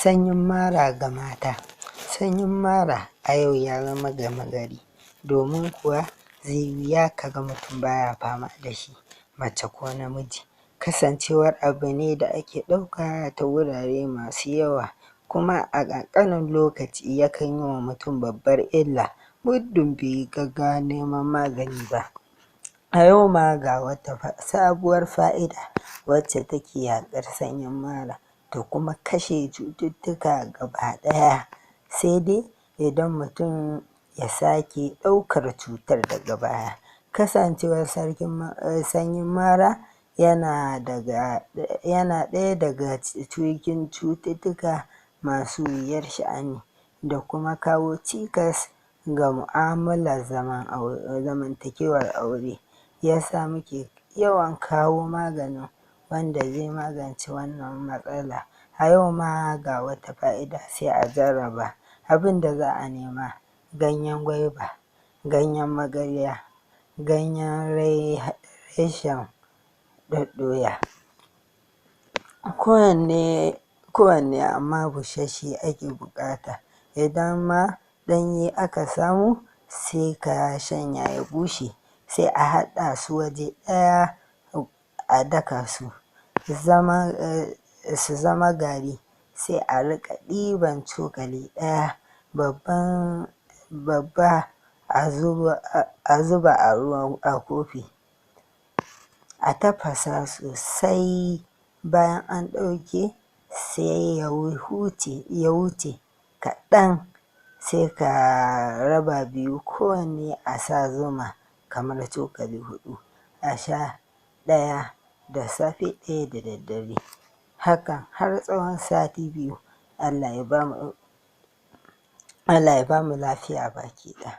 Sanyin mara ga mata. Sanyin mara a yau ya zama gama gari, domin kuwa zai wuya ka ga mutum baya fama da shi, mace ko namiji. Kasancewar abu ne da ake ɗauka ta wurare masu yawa, kuma a ƙanƙanin lokaci yakan yi wa mutum babbar illa muddin bai yi gaggawan neman magani ba. A yau ma ga wata sabuwar fa'ida wacce take yaƙar sanyin mara da kuma kashe cututtuka gaba ɗaya, sai dai idan mutum ya sake ɗaukar cutar daga baya. Kasancewar sanyin mara yana ɗaya daga cikin cututtuka masu wuyar sha'ani da kuma kawo cikas ga mu'amalar zamantakewar aure, ya sa muke yawan kawo maganin wanda zai magance wannan matsala. A yau ma ga wata fa'ida sai a jarraba. Abin da za a nema: ganyen gwaiba, ganyen magarya, ganyen reshen ɗaɗɗoya, kowanne amma busasshe ake buƙata. Idan ma ɗanye aka samu sai ka shanya ya bushe, sai a haɗa su waje ɗaya a daka su su zama gari, sai a riƙa ɗiban cokali ɗaya babba a zuba a kofi, a tafasa sosai. Bayan an ɗauke sai ya wuce kaɗan, sai ka raba biyu, kowanne a sa zuma kamar cokali 4, a sha ɗaya da safe ɗaya da daddare, hakan har tsawon sati 2. Allah ya bamu lafiya baki ɗaya.